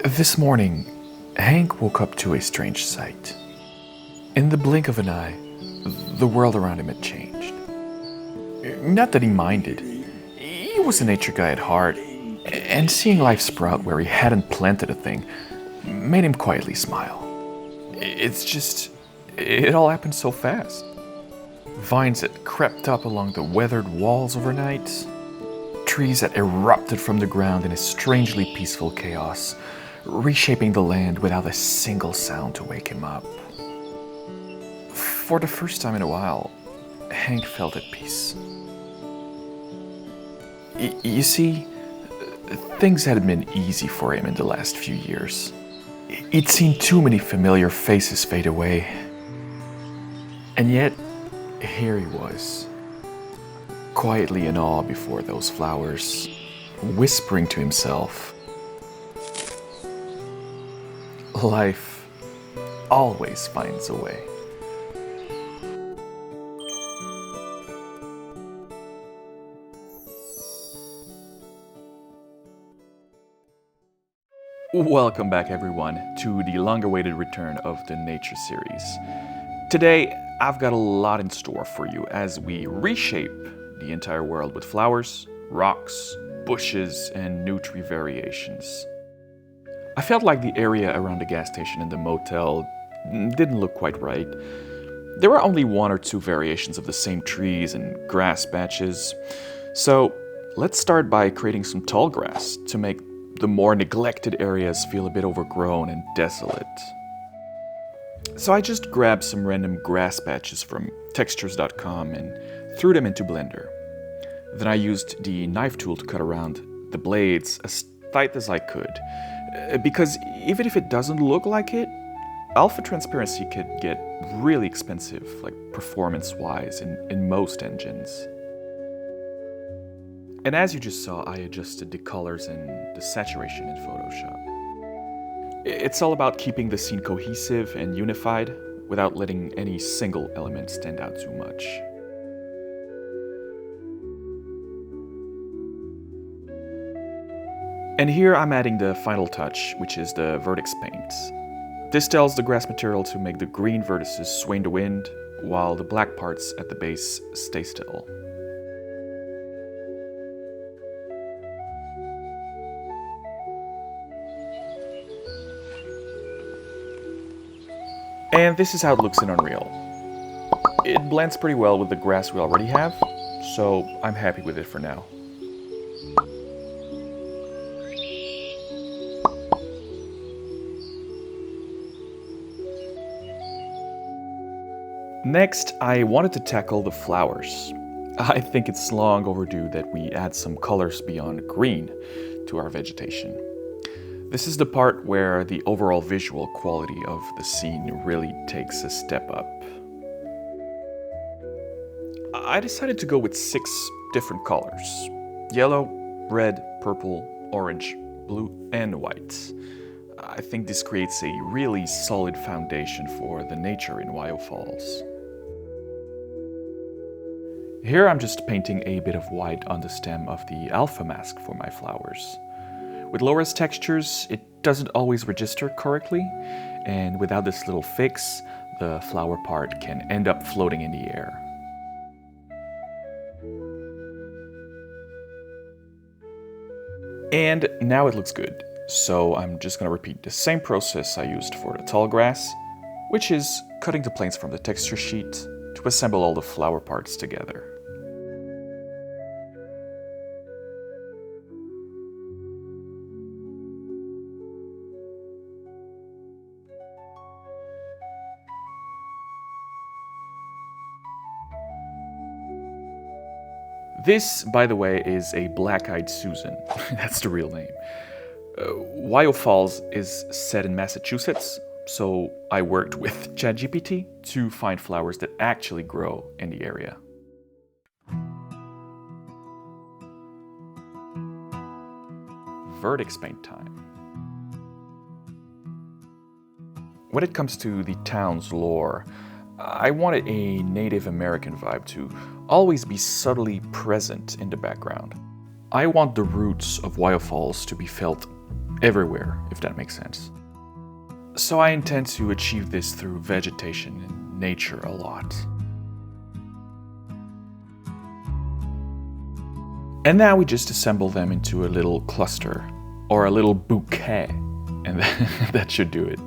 This morning, Hank woke up to a strange sight. In the blink of an eye, the world around him had changed. Not that he minded. He was a nature guy at heart, and seeing life sprout where he hadn't planted a thing made him quietly smile. It's just, it all happened so fast. Vines that crept up along the weathered walls overnight, trees that erupted from the ground in a strangely peaceful chaos, reshaping the land without a single sound to wake him up. For the first time in a while, Hank felt at peace. You see, things hadn't been easy for him in the last few years. He'd seen too many familiar faces fade away. And yet, here he was, quietly in awe before those flowers, whispering to himself, "Life always finds a way." Welcome back everyone to the long-awaited return of the nature series. Today, I've got a lot in store for you as we reshape the entire world with flowers, rocks, bushes, and new tree variations. I felt like the area around the gas station and the motel didn't look quite right. There were only one or two variations of the same trees and grass patches. So let's start by creating some tall grass to make the more neglected areas feel a bit overgrown and desolate. So I just grabbed some random grass patches from textures.com and threw them into Blender. Then I used the knife tool to cut around the blades as tight as I could. Because even if it doesn't look like it, alpha transparency could get really expensive, like performance-wise, in most engines. And as you just saw, I adjusted the colors and the saturation in Photoshop. It's all about keeping the scene cohesive and unified without letting any single element stand out too much. And here I'm adding the final touch, which is the vertex paint. This tells the grass material to make the green vertices sway in the wind, while the black parts at the base stay still. And this is how it looks in Unreal. It blends pretty well with the grass we already have, so I'm happy with it for now. Next, I wanted to tackle the flowers. I think it's long overdue that we add some colors beyond green to our vegetation. This is the part where the overall visual quality of the scene really takes a step up. I decided to go with 6 different colors: yellow, red, purple, orange, blue, and white. I think this creates a really solid foundation for the nature in Wiyoh Falls. Here I'm just painting a bit of white on the stem of the alpha mask for my flowers. With low-res textures, it doesn't always register correctly, and without this little fix, the flower part can end up floating in the air. And now it looks good, so I'm just gonna repeat the same process I used for the tall grass, which is cutting the planes from the texture sheet to assemble all the flower parts together. This, by the way, is a black-eyed Susan. That's the real name. Wiyoh Falls is set in Massachusetts, so I worked with ChatGPT to find flowers that actually grow in the area. Vertex paint time. When it comes to the town's lore, I wanted a Native American vibe to always be subtly present in the background. I want the roots of Wiyoh Falls to be felt everywhere, if that makes sense. So I intend to achieve this through vegetation and nature a lot. And now we just assemble them into a little cluster, or a little bouquet, and that should do it.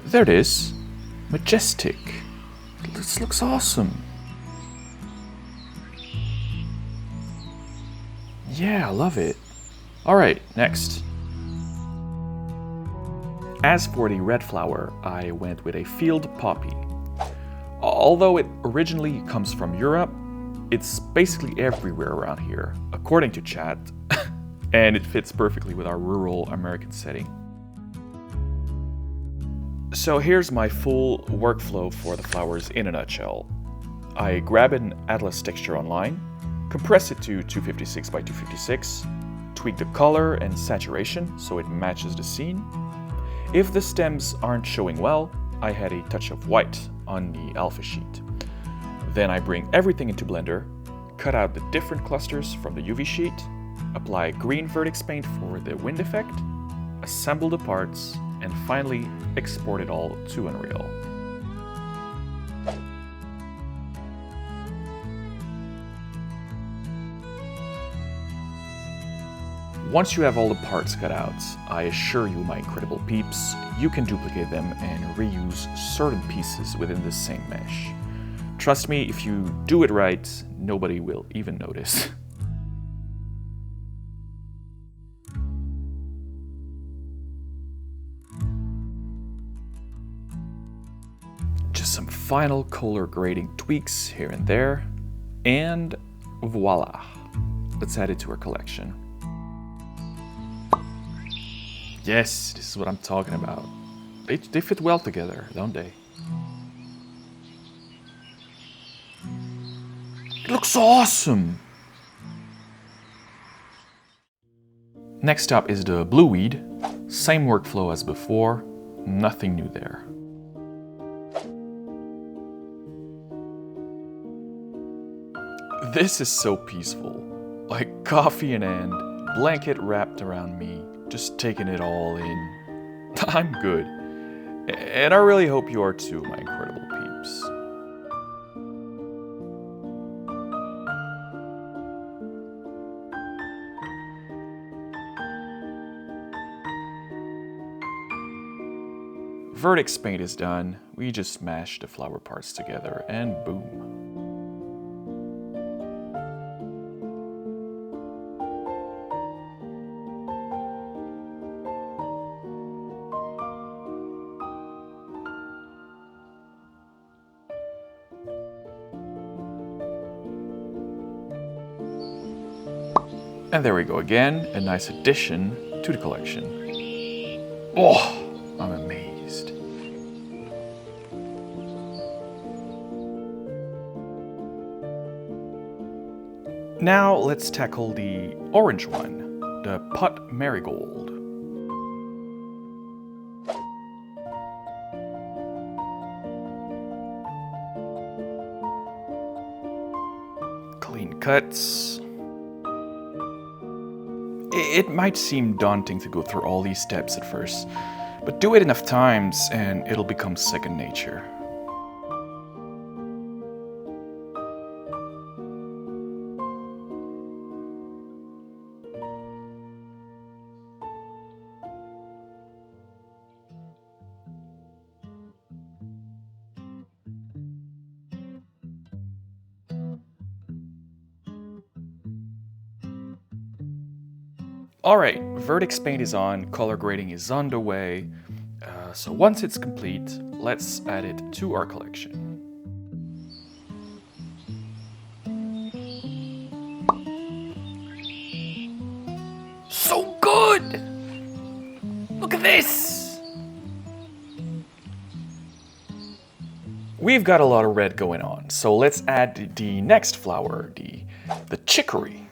There it is. Majestic. This looks awesome. Yeah, I love it. Alright, next. As for the red flower, I went with a field poppy. Although it originally comes from Europe, it's basically everywhere around here, according to chat, and it fits perfectly with our rural American setting. So here's my full workflow for the flowers in a nutshell. I grab an atlas texture online, compress it to 256 by 256, tweak the color and saturation so it matches the scene. If the stems aren't showing well, I add a touch of white on the alpha sheet. Then I bring everything into Blender, cut out the different clusters from the UV sheet, apply green vertex paint for the wind effect, assemble the parts, and finally export it all to Unreal. Once you have all the parts cut out, I assure you, my incredible peeps, you can duplicate them and reuse certain pieces within the same mesh. Trust me, if you do it right, nobody will even notice. Just some final color grading tweaks here and there, and voila! Let's add it to our collection. Yes, this is what I'm talking about. They fit well together, don't they? It looks awesome! Next up is the Blueweed. Same workflow as before, nothing new there. This is so peaceful. Like coffee in hand, blanket wrapped around me, just taking it all in. I'm good. And I really hope you are too, my incredible peeps. Vertex paint is done. We just mash the flower parts together and boom. And there we go again, a nice addition to the collection. Oh, I'm amazed. Now let's tackle the orange one, the Pot Marigold. Clean cuts. It might seem daunting to go through all these steps at first, but do it enough times and it'll become second nature. Alright, vertex paint is on, color grading is underway, so once it's complete, let's add it to our collection. So good! Look at this! We've got a lot of red going on, so let's add the next flower, the Chickory.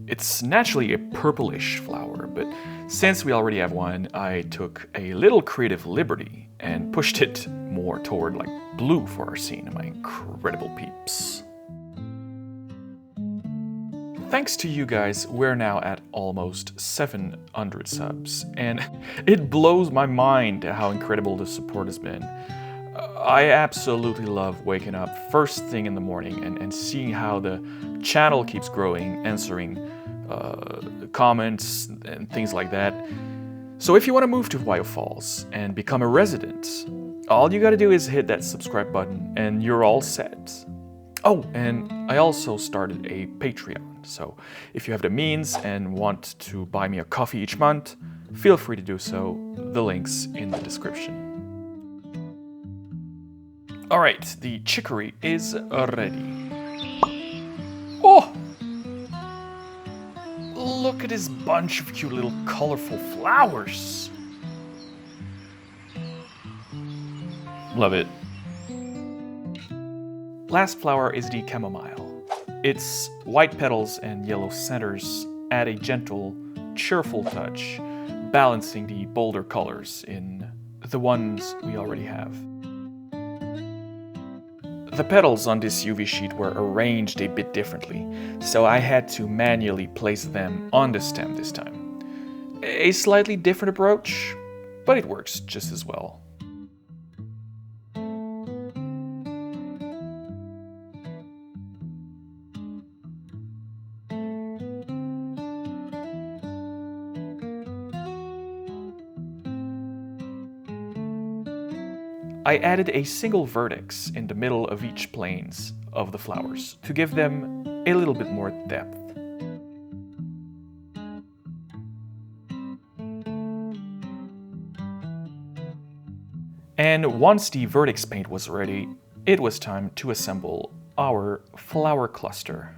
It's naturally a purplish flower, but since we already have one, I took a little creative liberty and pushed it more toward like blue for our scene, my incredible peeps. Thanks to you guys, we're now at almost 700 subs, and it blows my mind how incredible the support has been. I absolutely love waking up first thing in the morning and seeing how the channel keeps growing, answering comments and things like that. So if you want to move to Wiyoh Falls and become a resident, all you gotta do is hit that subscribe button and you're all set. Oh, and I also started a Patreon, so if you have the means and want to buy me a coffee each month, feel free to do so. The link's in the description. Alright, the chicory is ready. Oh! Look at this bunch of cute little colorful flowers. Love it. Last flower is the chamomile. Its white petals and yellow centers add a gentle, cheerful touch, balancing the bolder colors in the ones we already have. The petals on this UV sheet were arranged a bit differently, so I had to manually place them on the stem this time. A slightly different approach, but it works just as well. I added a single vertex in the middle of each planes of the flowers to give them a little bit more depth. And once the vertex paint was ready, it was time to assemble our flower cluster.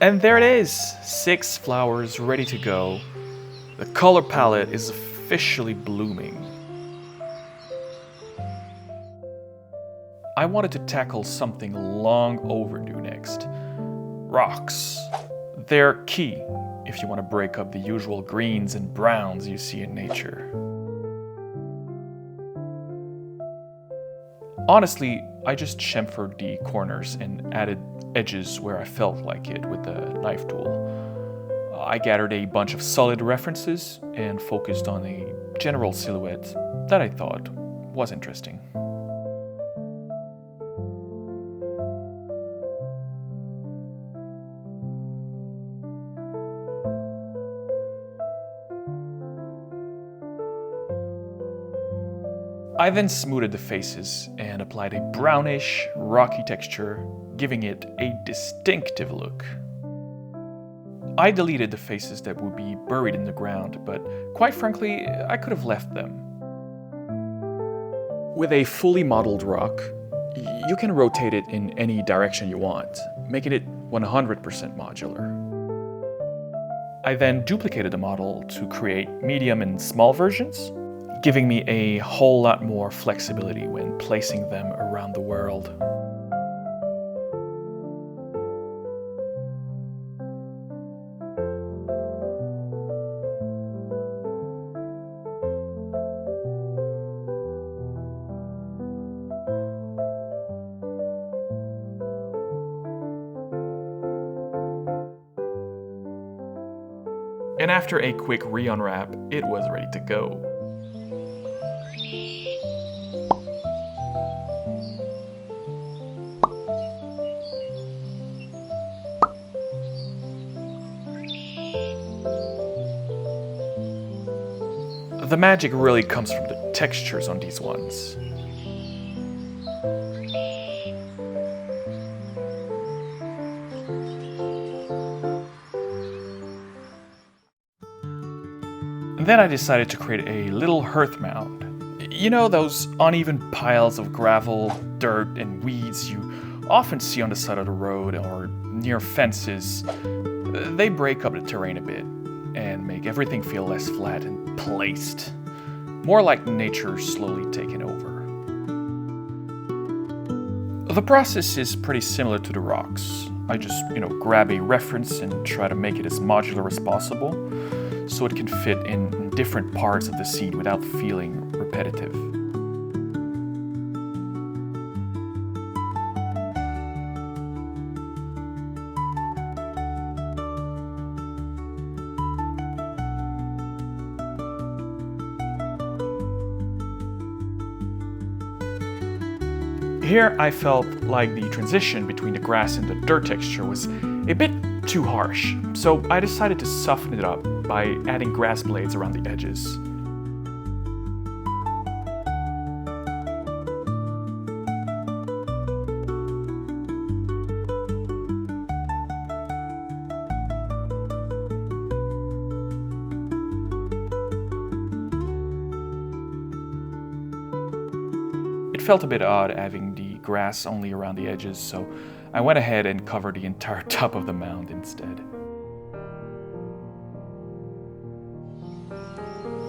And there it is, 6 flowers ready to go. The color palette is officially blooming. I wanted to tackle something long overdue next. Rocks. They're key if you want to break up the usual greens and browns you see in nature. Honestly, I just chamfered the corners and added edges where I felt like it with the knife tool. I gathered a bunch of solid references and focused on a general silhouette that I thought was interesting. I then smoothed the faces and applied a brownish, rocky texture, giving it a distinctive look. I deleted the faces that would be buried in the ground, but quite frankly, I could have left them. With a fully modeled rock, you can rotate it in any direction you want, making it 100% modular. I then duplicated the model to create medium and small versions, giving me a whole lot more flexibility when placing them around the world. And after a quick re-unwrap, it was ready to go. The magic really comes from the textures on these ones. And then I decided to create a little hearth mound. You know those uneven piles of gravel, dirt, and weeds you often see on the side of the road or near fences? They break up the terrain a bit and make everything feel less flat and placed. More like nature slowly taking over. The process is pretty similar to the rocks. I just, grab a reference and try to make it as modular as possible, so it can fit in different parts of the scene without feeling repetitive. Here I felt like the transition between the grass and the dirt texture was a bit too harsh, so I decided to soften it up by adding grass blades around the edges. It felt a bit odd having the grass only around the edges, so I went ahead and covered the entire top of the mound instead.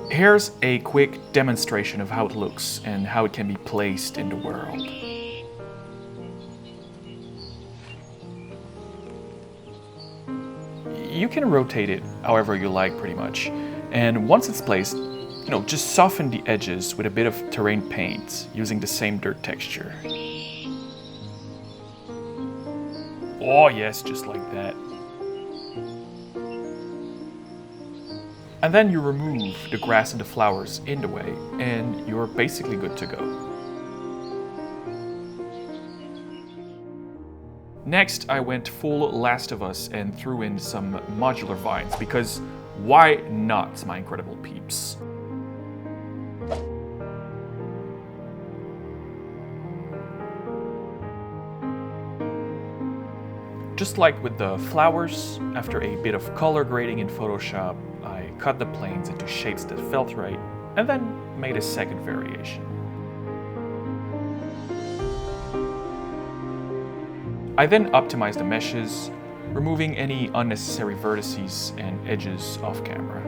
Here's a quick demonstration of how it looks and how it can be placed in the world. You can rotate it however you like pretty much, and once it's placed, just soften the edges with a bit of terrain paint using the same dirt texture. Oh yes, just like that. And then you remove the grass and the flowers in the way, and you're basically good to go. Next, I went full Last of Us and threw in some modular vines, because why not, my incredible peeps? Just like with the flowers, after a bit of color grading in Photoshop, I cut the planes into shapes that felt right, and then made a second variation. I then optimized the meshes, removing any unnecessary vertices and edges off camera.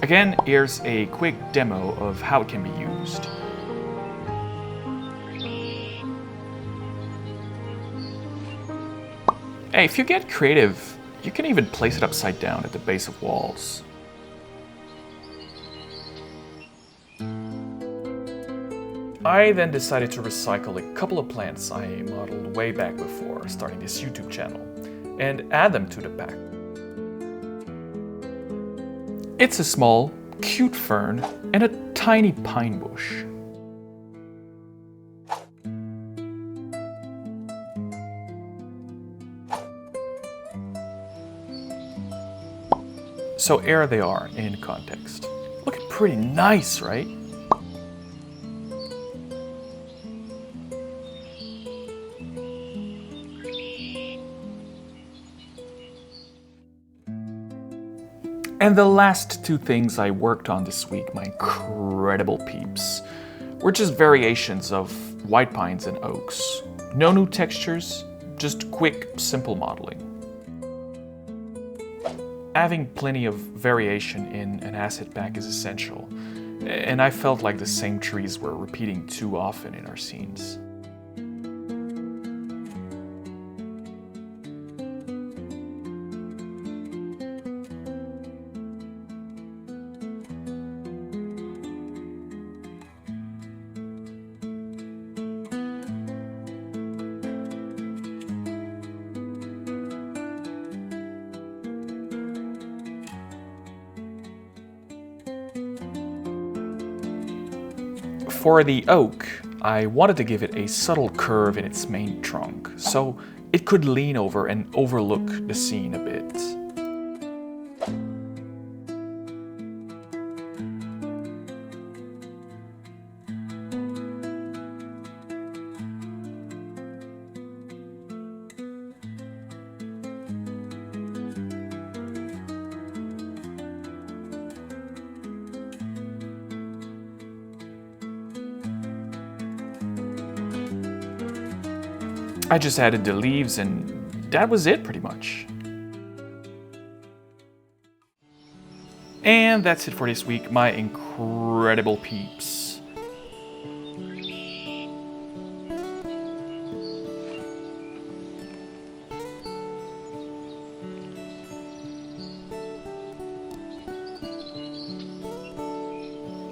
Again, here's a quick demo of how it can be used. Hey, if you get creative, you can even place it upside down at the base of walls. I then decided to recycle a couple of plants I modeled way back before starting this YouTube channel and add them to the pack. It's a small, cute fern and a tiny pine bush. So here they are in context. Looking pretty nice, right? And the last two things I worked on this week, my incredible peeps, were just variations of white pines and oaks. No new textures, just quick, simple modeling. Having plenty of variation in an asset pack is essential, and I felt like the same trees were repeating too often in our scenes. For the oak, I wanted to give it a subtle curve in its main trunk, so it could lean over and overlook the scene a bit. I just added the leaves and that was it pretty much. And that's it for this week, my incredible peeps.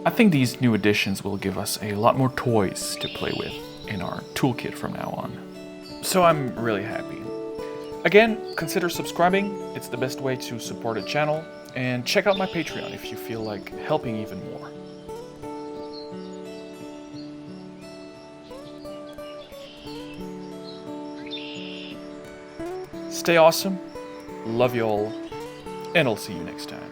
I think these new additions will give us a lot more toys to play with in our toolkit from now on. So I'm really happy. Again, consider subscribing, it's the best way to support the channel, and check out my Patreon if you feel like helping even more. Stay awesome, love you all, and I'll see you next time.